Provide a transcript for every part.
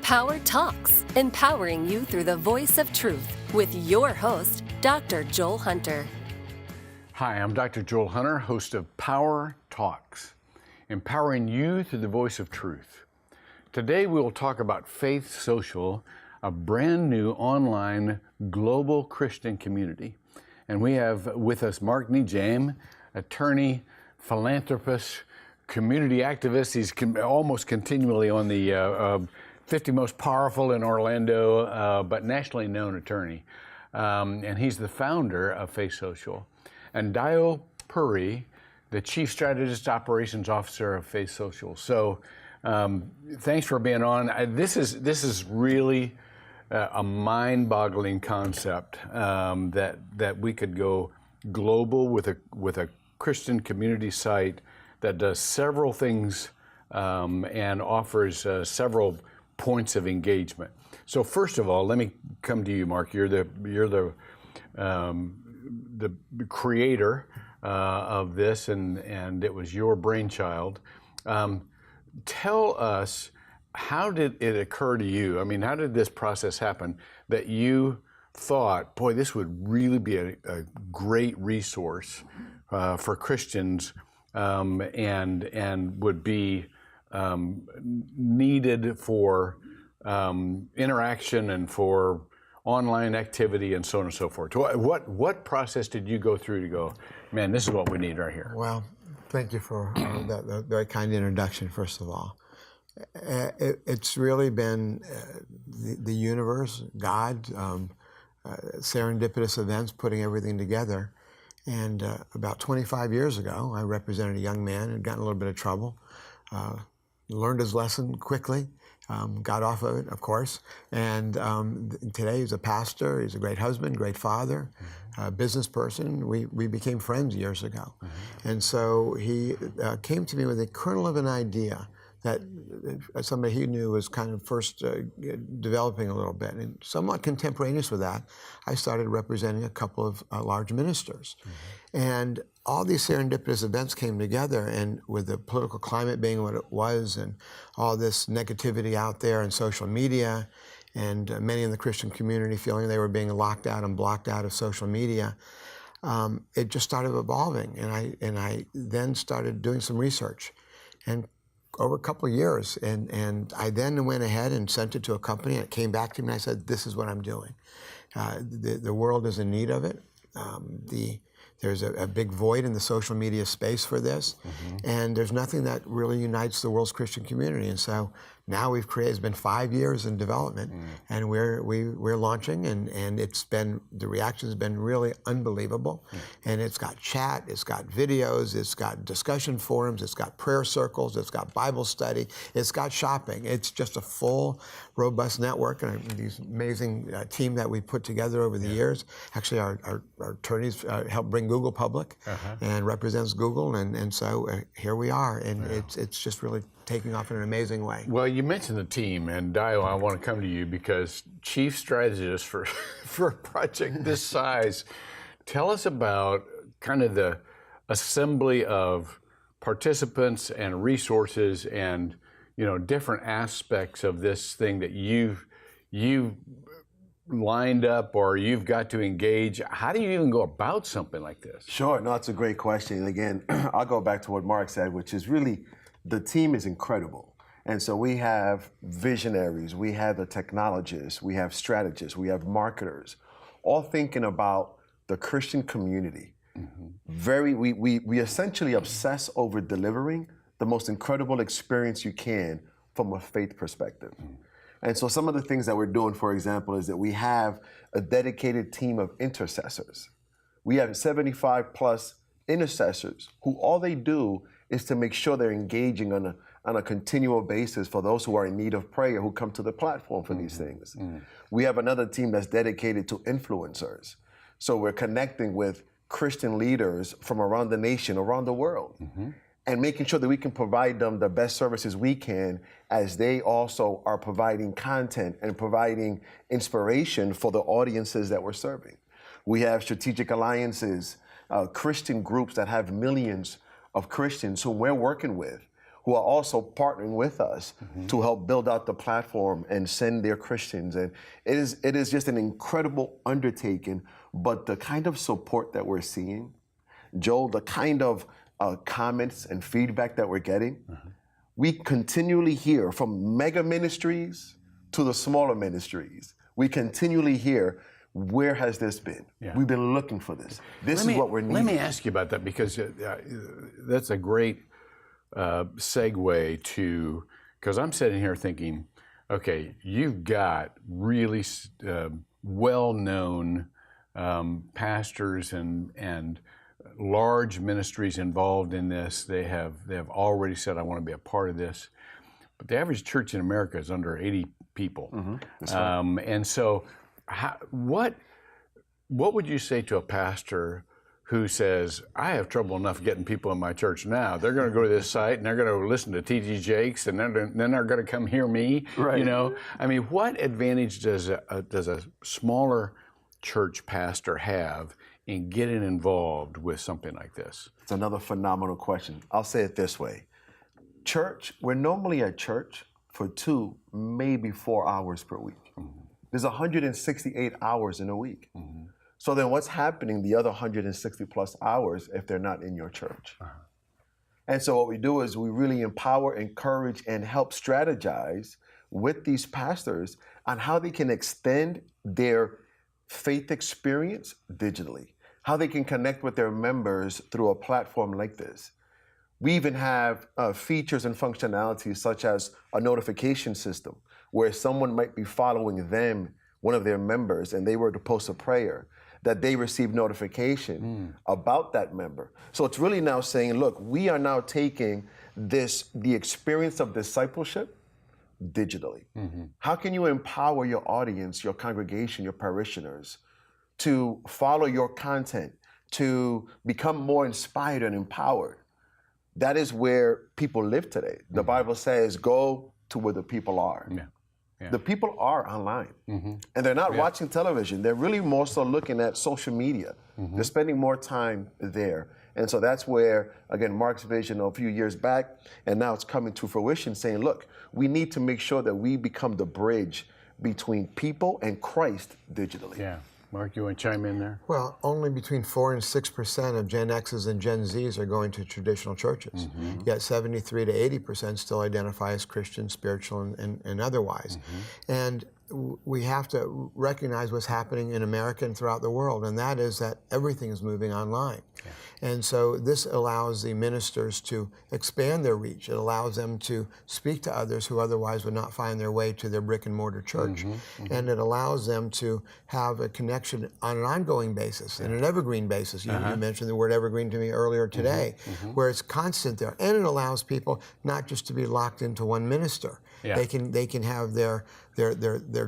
Power Talks, empowering you through the voice of truth with your host, Dr. Joel Hunter. Hi, I'm Dr. Joel Hunter, host of Power Talks, empowering you through the voice of truth. Today we will talk about Faith Social, a brand new online global Christian community. And we have with us Mark Nejame, attorney, philanthropist, community activist. He's almost continually on the 50 most powerful in Orlando, but nationally known attorney. And he's the founder of Faith Social. And Dio Puri, the Chief Strategist Operations Officer of Faith Social. So thanks for being on. This is really a mind-boggling concept that we could go global with a Christian community site that does several things and offers several points of engagement. So first of all, let me come to you, Mark. You're the creator of this, and it was your brainchild. Tell us, how did it occur to you? I mean, how did this process happen that you thought, boy, this would really be a great resource for Christians and would be needed for interaction and for online activity and so on and so forth? What process did you go through to go, man, this is what we need right here? Well, thank you for that very kind introduction, first of all. It's really been the universe, God, serendipitous events putting everything together. And about 25 years ago, I represented a young man who'd gotten a little bit of trouble, learned his lesson quickly, got off of it, of course. And today he's a pastor, he's a great husband, great father, business person. We became friends years ago. And so he came to me with a kernel of an idea that somebody he knew was kind of first developing a little bit. And somewhat contemporaneous with that, I started representing a couple of large ministers. And all these serendipitous events came together, and with the political climate being what it was, and all this negativity out there in social media, and many in the Christian community feeling they were being locked out and blocked out of social media, it just started evolving. And I then started doing some research. And over a couple of years, and I then went ahead and sent it to a company, and it came back to me, and I said, this is what I'm doing. The world is in need of it. There's a big void in the social media space for this, and there's nothing that really unites the world's Christian community. And so now we've created, it's been 5 years in development, and we're launching, and it's been, the reaction has been really unbelievable. And it's got chat, it's got videos, it's got discussion forums, it's got prayer circles, it's got Bible study, it's got shopping. It's just a full, robust network, and these amazing team that we put together over the years. Actually, our attorneys helped bring Google public and represents Google, and so here we are, and it's just really taking off in an amazing way. Well, you mentioned the team, and Dio, I want to come to you because chief strategist for a project this size. Tell us about kind of the assembly of participants and resources and different aspects of this thing that you've lined up or you've got to engage. How do you even go about something like this? Sure, no, that's a great question. Again, I'll go back to what Mark said, which is really, the team is incredible. And so we have visionaries, we have the technologists, we have strategists, we have marketers, all thinking about the Christian community. We essentially obsess over delivering the most incredible experience you can from a faith perspective. And so some of the things that we're doing, for example, is that we have a dedicated team of intercessors. We have 75 plus intercessors who all they do is to make sure they're engaging on a continual basis for those who are in need of prayer, who come to the platform for these things. We have another team that's dedicated to influencers. So we're connecting with Christian leaders from around the nation, around the world, and making sure that we can provide them the best services we can, as they also are providing content and providing inspiration for the audiences that we're serving. We have strategic alliances, Christian groups that have millions of Christians who we're working with, who are also partnering with us to help build out the platform and send their Christians. And it is just an incredible undertaking, but the kind of support that we're seeing, Joel, the kind of comments and feedback that we're getting, we continually hear from mega ministries to the smaller ministries. We continually hear, where has this been? Yeah. We've been looking for this. This is what we're needing. Let me ask you about that, because that's a great segue to, because I'm sitting here thinking, okay, you've got really well-known pastors and large ministries involved in this. They have already said, I want to be a part of this. But the average church in America is under 80 people. That's right. And so what would you say to a pastor who says, I have trouble enough getting people in my church now. They're going to go to this site and they're going to listen to T.D. Jakes, and then they're going to come hear me. Right. You know, I mean, what advantage does a smaller church pastor have in getting involved with something like this? It's another phenomenal question. I'll say it this way. Church, we're normally at church for 2, maybe 4 hours per week. There's 168 hours in a week. So then what's happening the other 160 plus hours if they're not in your church? And so what we do is we really empower, encourage, and help strategize with these pastors on how they can extend their faith experience digitally, how they can connect with their members through a platform like this. We even have features and functionalities such as a notification system where someone might be following them, one of their members, and they were to post a prayer, that they receive notification about that member. So it's really now saying, look, we are now taking the experience of discipleship digitally. How can you empower your audience, your congregation, your parishioners to follow your content, to become more inspired and empowered? That is where people live today. The Bible says, go to where the people are. The people are online, and they're not watching television. They're really more so looking at social media. They're spending more time there. And so that's where, again, Mark's vision a few years back, and now it's coming to fruition, saying, look, we need to make sure that we become the bridge between people and Christ digitally. Yeah. Mark, you want to chime in there? Well, only between 4 and 6% of Gen X's and Gen Z's are going to traditional churches. Yet 73 to 80% still identify as Christian, spiritual, and otherwise. And we have to recognize what's happening in America and throughout the world, and that is that everything is moving online. And so this allows the ministers to expand their reach. It allows them to speak to others who otherwise would not find their way to their brick and mortar church. And it allows them to have a connection on an ongoing basis, and an evergreen basis. You mentioned the word evergreen to me earlier today, where it's constant there. And it allows people not just to be locked into one minister. They can have their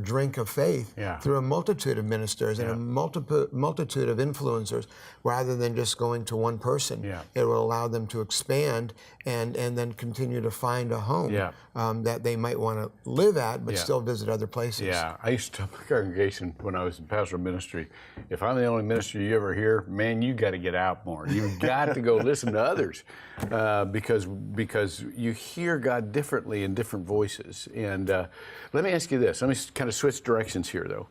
drink of faith through a multitude of ministers and a multitude of influencers, rather than just going to one person. It will allow them to expand and then continue to find a home that they might want to live at, but still visit other places. I used to tell my congregation when I was in pastoral ministry, if I'm the only minister you ever hear, man, you got to get out more. You've got to go listen to others, because you hear God differently in different voices. And let me ask you this. Let me kind of switch directions here, though.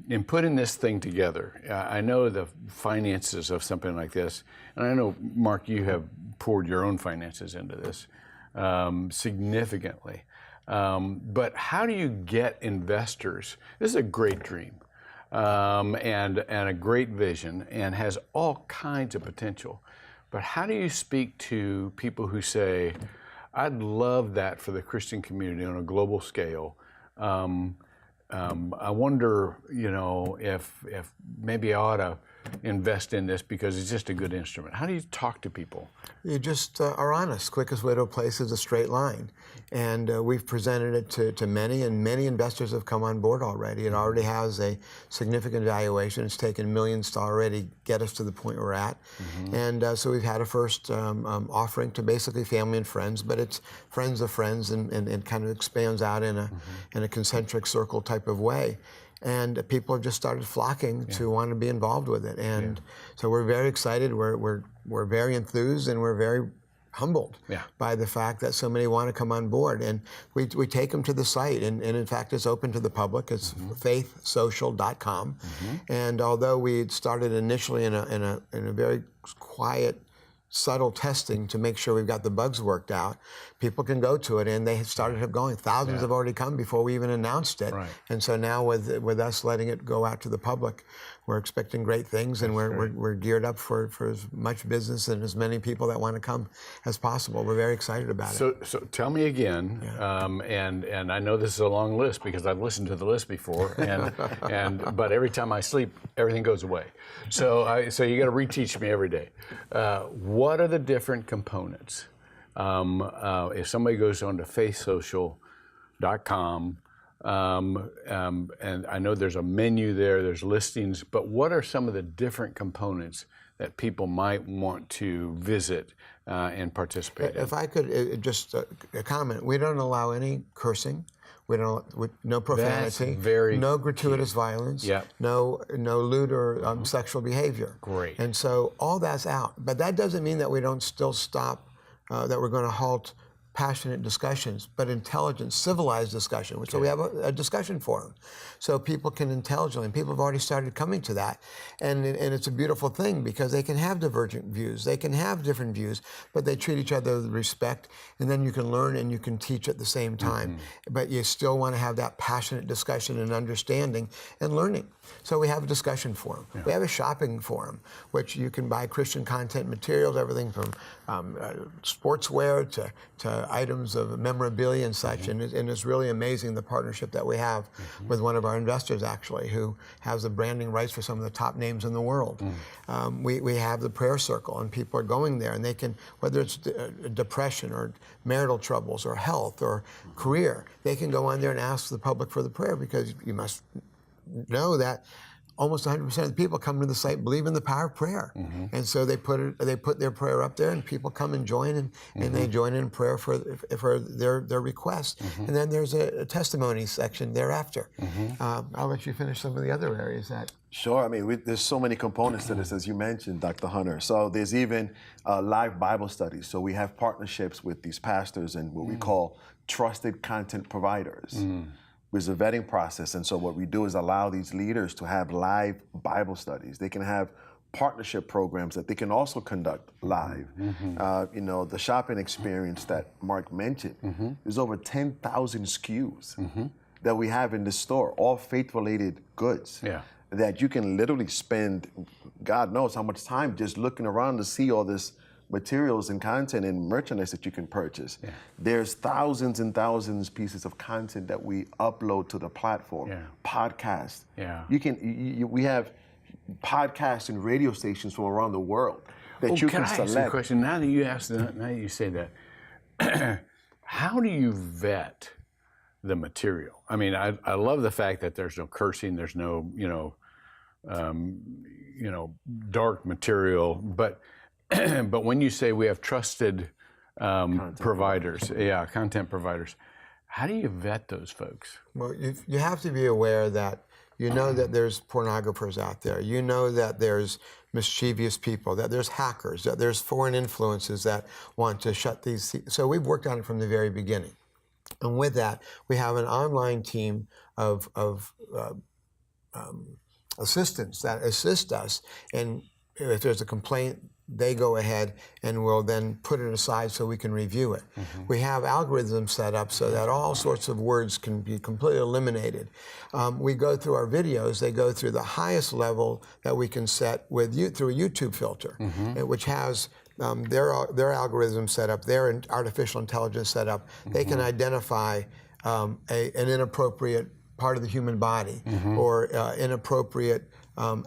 In putting this thing together, I know the finances of something like this, and I know, Mark, you have poured your own finances into this significantly. But how do you get investors? This is a great dream and a great vision, and has all kinds of potential. But how do you speak to people who say, I'd love that for the Christian community on a global scale? I wonder, if maybe I ought to invest in this because it's just a good instrument. How do you talk to people? You just are honest. Quickest way to a place is a straight line. And we've presented it to many, and many investors have come on board already. It already has a significant valuation. It's taken millions to already get us to the point we're at. And so we've had a first offering to basically family and friends, but it's friends of friends, and kind of expands out in a concentric circle type of way. And people have just started flocking to want to be involved with it. And so we're very excited. We're very enthused, and we're very humbled by the fact that so many want to come on board. And we take them to the site, and in fact, it's open to the public. It's faithsocial.com. And although we had started initially in a very quiet, subtle testing to make sure we've got the bugs worked out, people can go to it, and they started going. Thousands have already come before we even announced it. And so now with us letting it go out to the public, we're expecting great things, and we're geared up for as much business and as many people that want to come as possible. We're very excited about it. So tell me again, and I know this is a long list because I've listened to the list before, but every time I sleep, everything goes away. So you got to reteach me every day. What are the different components? If somebody goes on to faithsocial.com, and I know there's a menu there, there's listings, but what are some of the different components that people might want to visit and participate in? If I could just comment, we don't allow any cursing. No profanity, no gratuitous violence, no lewd or sexual behavior. Great. And so all that's out. But that doesn't mean that we don't still stop, that we're going to halt passionate discussions, but intelligent, civilized discussion. So we have a discussion forum, so people can intelligently, and people have already started coming to that, and it's a beautiful thing because they can have divergent views, they can have different views, but they treat each other with respect, and then you can learn and you can teach at the same time. But you still want to have that passionate discussion and understanding and learning. So we have a discussion forum. We have a shopping forum, which you can buy Christian content materials, everything from sportswear to items of memorabilia and such. And it's really amazing the partnership that we have with one of our investors, actually, who has the branding rights for some of the top names in the world. We have the prayer circle, and people are going there, and they can, whether it's depression or marital troubles or health or career, they can go on there and ask the public for the prayer, because you must know that almost 100% of the people come to the site believe in the power of prayer, and so they put their prayer up there, and people come and join, and they join in prayer for their request, and then there's a testimony section thereafter. I'll let you finish some of the other areas that. Sure. I mean, there's so many components to this, as you mentioned, Dr. Hunter. So there's even live Bible studies. So we have partnerships with these pastors and what we call trusted content providers. There's a vetting process, and so what we do is allow these leaders to have live Bible studies. They can have partnership programs that they can also conduct live. The shopping experience that Mark mentioned, there's over 10,000 SKUs that we have in the store, all faith-related goods. That you can literally spend, God knows how much time just looking around to see all this materials and content and merchandise that you can purchase. There's thousands and thousands pieces of content that we upload to the platform. Podcasts. We have podcasts and radio stations from around the world that you can select. Can I ask you a question? Now that you say that, how do you vet the material? I mean, I love the fact that there's no cursing, there's no dark material, but when you say we have trusted providers, content providers, how do you vet those folks? Well, you have to be aware that that there's pornographers out there. You know that there's mischievous people, that there's hackers, that there's foreign influences that want to shut these. So we've worked on it from the very beginning. And with that, we have an online team of assistants that assist us. And if there's a complaint, they go ahead and will then put it aside so we can review it. We have algorithms set up so that all sorts of words can be completely eliminated. We go through our videos, they go through the highest level that we can set through a YouTube filter, which has their algorithm set up, their artificial intelligence set up. They can identify an inappropriate part of the human body or inappropriate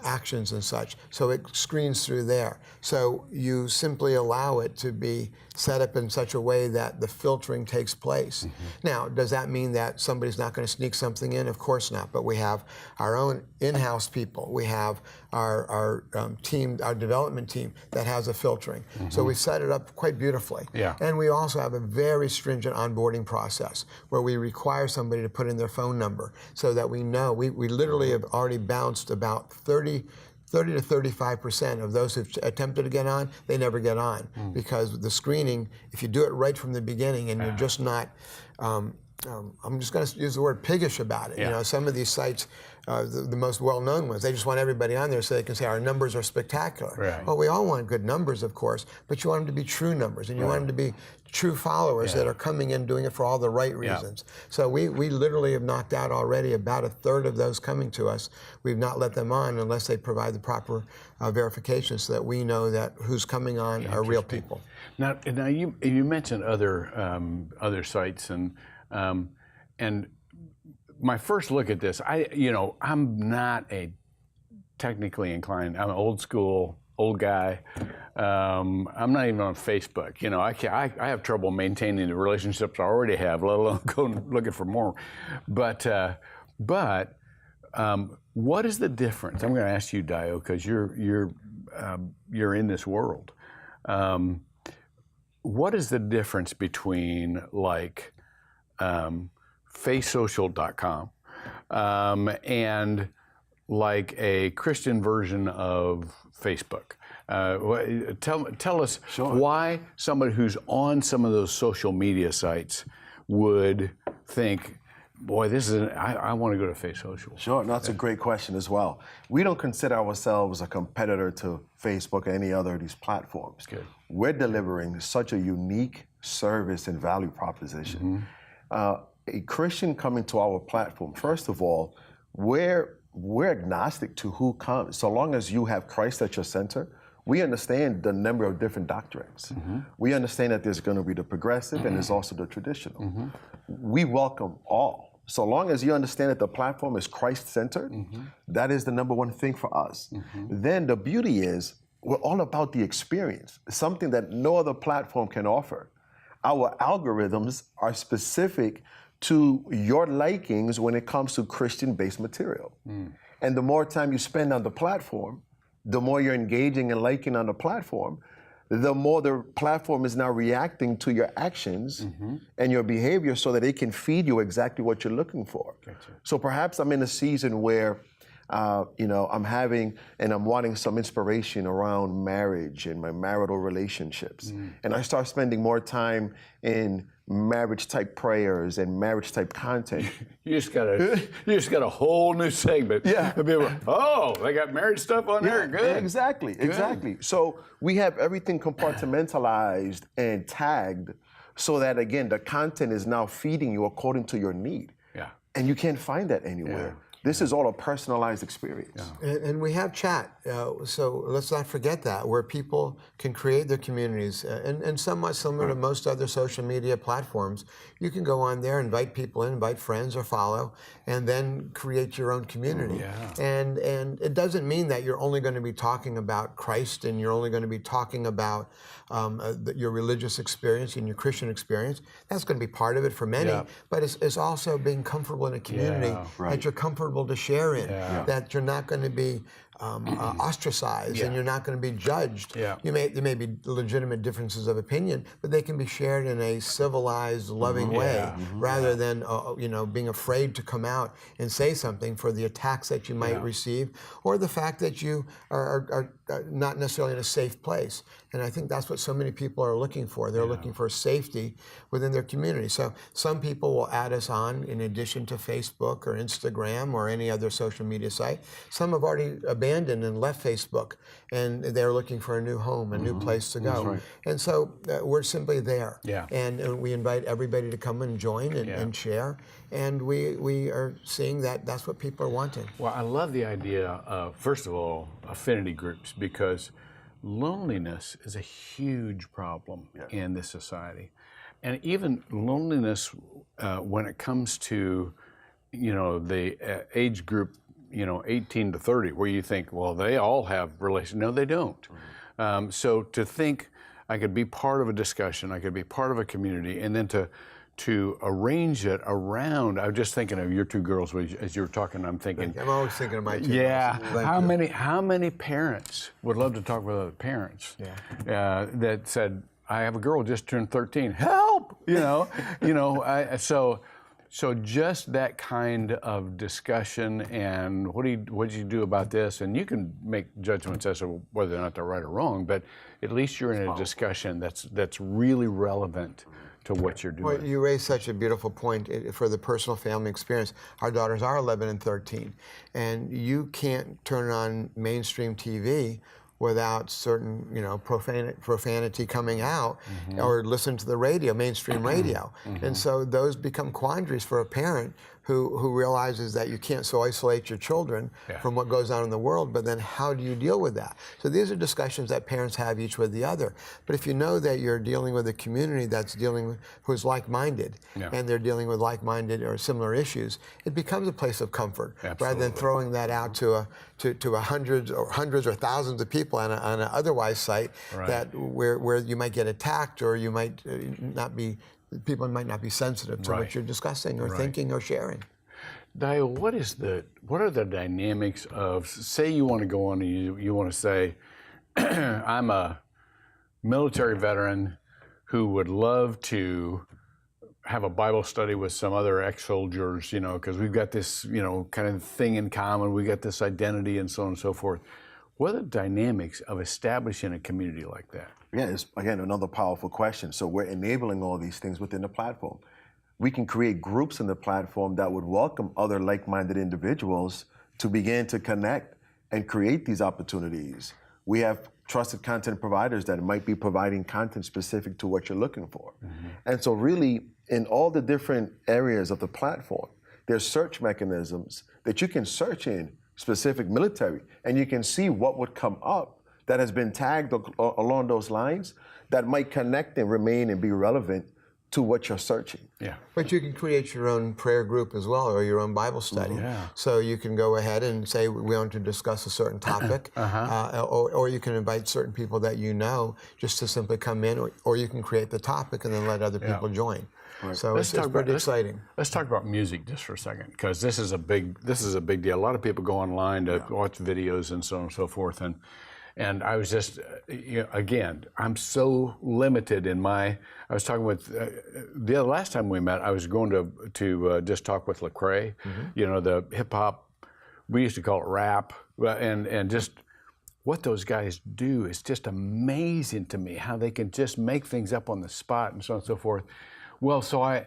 actions and such. So it screens through there. So you simply allow it to be set up in such a way that the filtering takes place. Now, does that mean that somebody's not going to sneak something in? Of course not. But we have our own in-house people. We have our team, our development team that has a filtering. So we set it up quite beautifully. And we also have a very stringent onboarding process where we require somebody to put in their phone number so that we know. We literally have already bounced about 30 30 to 35% of those who've attempted to get on, they never get on because the screening, if you do it right from the beginning and you're just not, I'm just going to use the word piggish about it. You know, some of these sites, the most well-known ones, they just want everybody on there so they can say our numbers are spectacular. Right. Well, we all want good numbers, of course, but you want them to be true numbers, and you want them to be true followers that are coming in doing it for all the right reasons. So we literally have knocked out already about a third of those coming to us. We've not let them on unless they provide the proper verification so that we know that who's coming on are real people. Now you mentioned other sites and my first look at this, I'm not a technically inclined. I'm an old school, old guy. I'm not even on Facebook. You know, I have trouble maintaining the relationships I already have, let alone go looking for more. But what is the difference? I'm going to ask you, Dio, because you're in this world. What is the difference between like FaithSocial.com and like a Christian version of Facebook? Tell us why somebody who's on some of those social media sites would think, boy, I want to go to Faith Social. Sure, that's a great question as well. We don't consider ourselves a competitor to Facebook or any other of these platforms. Good. We're delivering such a unique service and value proposition. A Christian coming to our platform, first of all, we're agnostic to who comes. So long as you have Christ at your center, we understand the number of different doctrines. We understand that there's going to be the progressive and there's also the traditional. We welcome all. So long as you understand that the platform is Christ-centered, that is the number one thing for us. Then the beauty is we're all about the experience, something that no other platform can offer. Our algorithms are specific to your likings when it comes to Christian-based material. And the more time you spend on the platform, the more you're engaging and liking on the platform, the more the platform is now reacting to your actions and your behavior so that it can feed you exactly what you're looking for. Gotcha. So perhaps I'm in a season where I'm wanting some inspiration around marriage and my marital relationships. And I start spending more time in marriage type prayers and marriage type content. You just got a whole new segment. Yeah. People, oh, they got marriage stuff on there. Good. Exactly. So we have everything compartmentalized and tagged so that again the content is now feeding you according to your need. Yeah. And you can't find that anywhere. This is all a personalized experience. And we have chat, so let's not forget that, where people can create their communities. And somewhat similar to most other social media platforms, you can go on there, invite people in, invite friends or follow, and then create your own community. And it doesn't mean that you're only going to be talking about Christ and you're only going to be talking about your religious experience and your Christian experience. That's going to be part of it for many, but it's also being comfortable in a community that you're comfortable to share in, that you're not going to be ostracized and you're not going to be judged. There may be legitimate differences of opinion, but they can be shared in a civilized, loving way, rather than being afraid to come out and say something for the attacks that you might receive, or the fact that you are not necessarily in a safe place. And I think that's what so many people are looking for. They're looking for safety within their community. So some people will add us on in addition to Facebook or Instagram or any other social media site. Some have already abandoned and left Facebook, and they're looking for a new home, a new place to go. And so we're simply there. And we invite everybody to come and join and share. And we are seeing that that's what people are wanting. Well, I love the idea of, first of all, affinity groups, because loneliness is a huge problem in this society. And even loneliness when it comes to, the age group, 18 to 30, where you think, well, they all have relations. No, they don't. So to think I could be part of a discussion, I could be part of a community, and then to arrange it around, I'm just thinking of your two girls as you were talking. I'm thinking, I'm always thinking of my two girls. How many parents would love to talk with other parents that said, I have a girl just turned 13. Help! So just that kind of discussion, and what did you do about this? And you can make judgments as to whether or not they're right or wrong, but at least you're in a discussion that's really relevant to what you're doing. Well, you raised such a beautiful point for the personal family experience. Our daughters are 11 and 13, and you can't turn on mainstream TV without certain, profanity coming out, or listen to the radio, mainstream radio. And so those become quandaries for a parent who realizes that you can't so isolate your children from what goes on in the world, but then how do you deal with that? So these are discussions that parents have each with the other. But if you know that you're dealing with a community that's who's like-minded, and they're dealing with like-minded or similar issues, it becomes a place of comfort, rather than throwing that out to hundreds or thousands of people on an otherwise site that where you might get attacked, or you might people might not be sensitive to what you're discussing or thinking or sharing. Dio, what are the dynamics of, say you want to go on and you want to say, I'm a military veteran who would love to have a Bible study with some other ex-soldiers, because we've got this, kind of thing in common, we got this identity and so on and so forth. What are the dynamics of establishing a community like that? Yeah, it's, again, another powerful question. So we're enabling all these things within the platform. We can create groups in the platform that would welcome other like-minded individuals to begin to connect and create these opportunities. We have trusted content providers that might be providing content specific to what you're looking for. And so really, in all the different areas of the platform, there's search mechanisms that you can search in specific military, and you can see what would come up that has been tagged along those lines that might connect and remain and be relevant to what you're searching. Yeah. But you can create your own prayer group as well, or your own Bible study. So you can go ahead and say, we want to discuss a certain topic, or you can invite certain people that you know just to simply come in, or you can create the topic and then let other people join. So it's pretty exciting. Let's talk about music just for a second, because this is a big deal. A lot of people go online to watch videos and so on and so forth, and I was just, again, I'm so limited in I was talking with, the last time we met, I was going to just talk with Lecrae, the hip hop, we used to call it rap, and just what those guys do is just amazing to me, how they can just make things up on the spot and so on and so forth. Well, so I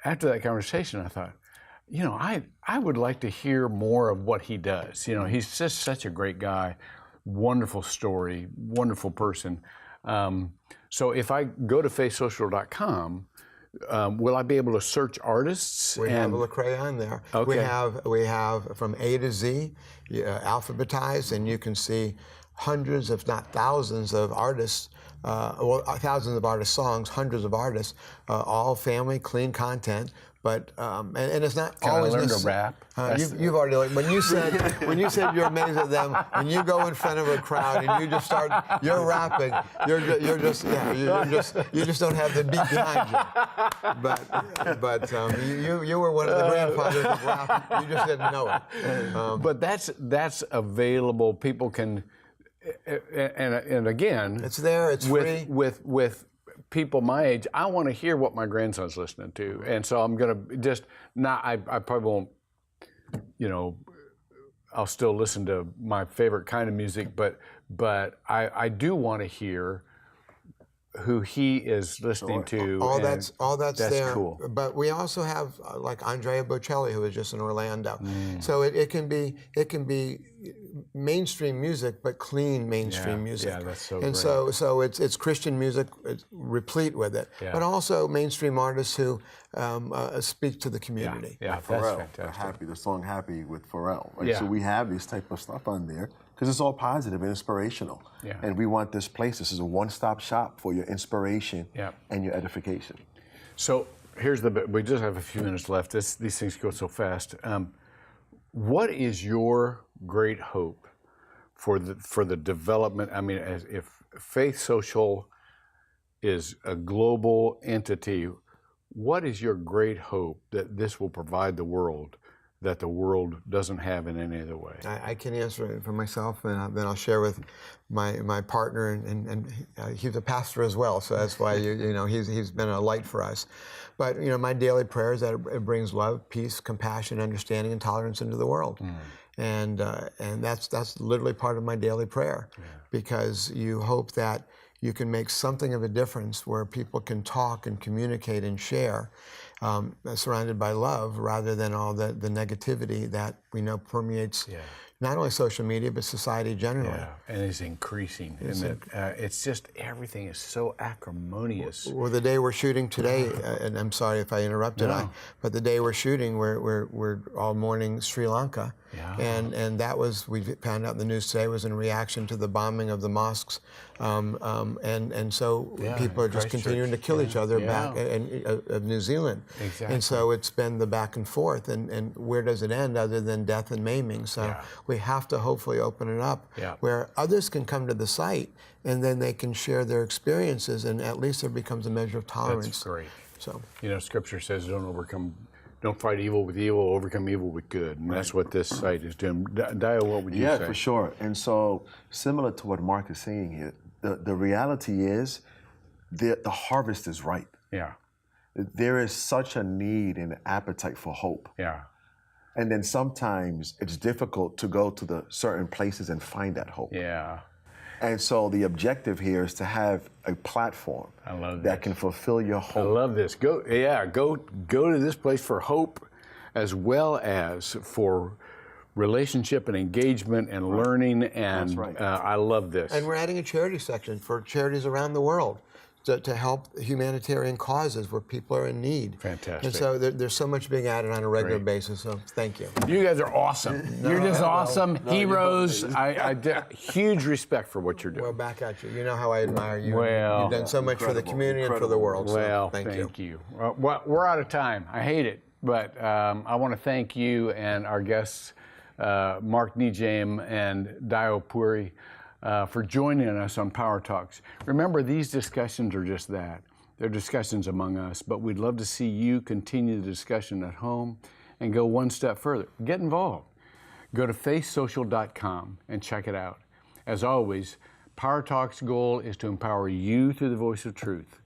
after that conversation, I thought, I would like to hear more of what he does. He's just such a great guy, wonderful story, wonderful person. So if I go to faithsocial.com, will I be able to search artists? We have Lecrae on there. Okay. We have from A to Z, alphabetized, and you can see hundreds, if not thousands, of artists. Thousands of artist songs, hundreds of artists, all family, clean content. But and it's not always. Can I learn to rap? You've already learned. When you said you're amazed at them, when you go in front of a crowd and you just start, you're rapping. You just don't have the beat behind you. But you were one of the grandfathers of rap. You just didn't know it. But that's available. People can. And again, it's there. It's free. With people my age, I want to hear what my grandson's listening to, and so I'm gonna just not. I probably won't. I'll still listen to my favorite kind of music, but I do want to hear who he is listening to. All that's there. Cool. But we also have like Andrea Bocelli, who was just in Orlando. So it can be mainstream music, but clean mainstream music. Yeah, that's so and great. so it's Christian music, it's replete with it, but also mainstream artists who speak to the community. Yeah, Pharrell, that's fantastic. Happy, the song Happy with Pharrell. Right? Yeah. So we have this type of stuff on there because it's all positive and inspirational. Yeah. And we want this is a one-stop shop for your inspiration and your edification. So here's we just have a few minutes left. These things go so fast. What is your great hope for the development? I mean, if Faith Social is a global entity, what is your great hope that this will provide the world that the world doesn't have in any other way? I can answer it for myself, and then I'll share with my partner, and he's a pastor as well, so that's why he's been a light for us. But my daily prayer is that it brings love, peace, compassion, understanding, and tolerance into the world, and that's literally part of my daily prayer, because you hope that you can make something of a difference where people can talk and communicate and share, surrounded by love, rather than all the negativity that we know permeates not only social media, but society generally. Yeah, and it's increasing. It's just everything is so acrimonious. Well, the day we're shooting today, and I'm sorry if I interrupted, but the day we're shooting, we're all mourning Sri Lanka. And that was, we found out in the news today, was in reaction to the bombing of the mosques. And so people are just continuing to kill each other back of New Zealand. Exactly. And so it's been the back and forth. And where does it end other than death and maiming? So we have to hopefully open it up where others can come to the site and then they can share their experiences, and at least there becomes a measure of tolerance. That's great. So, Scripture says don't fight evil with evil, overcome evil with good. And that's what this site is doing. Dio, what would you say? Yeah, for sure. And so, similar to what Mark is saying here, the reality is the harvest is ripe. Yeah. There is such a need and appetite for hope. Yeah. And then sometimes it's difficult to go to the certain places and find that hope. Yeah. And so the objective here is to have a platform that can fulfill your hope. I love this. Go to this place for hope, as well as for relationship and engagement and learning. And That's right. I love this. and we're adding a charity section for charities around the world to help humanitarian causes where people are in need. Fantastic. And so there's so much being added on a regular basis, so thank you. You guys are awesome. You're just awesome. Heroes. I huge respect for what you're doing. Well, back at you. You know how I admire you. Well, You've done so much for the community and for the world. Well, so thank you. Well, we're out of time. I hate it, but I want to thank you and our guests, Mark Nijem and Dio Puri, for joining us on Power Talks. Remember, these discussions are just that. They're discussions among us, but we'd love to see you continue the discussion at home and go one step further. Get involved. Go to faithsocial.com and check it out. As always, Power Talks' goal is to empower you through the voice of truth.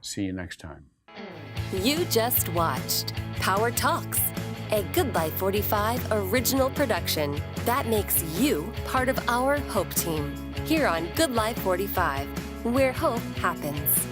See you next time. You just watched Power Talks, a Good Life 45 original production that makes you part of our Hope Team here on Good Life 45, where hope happens.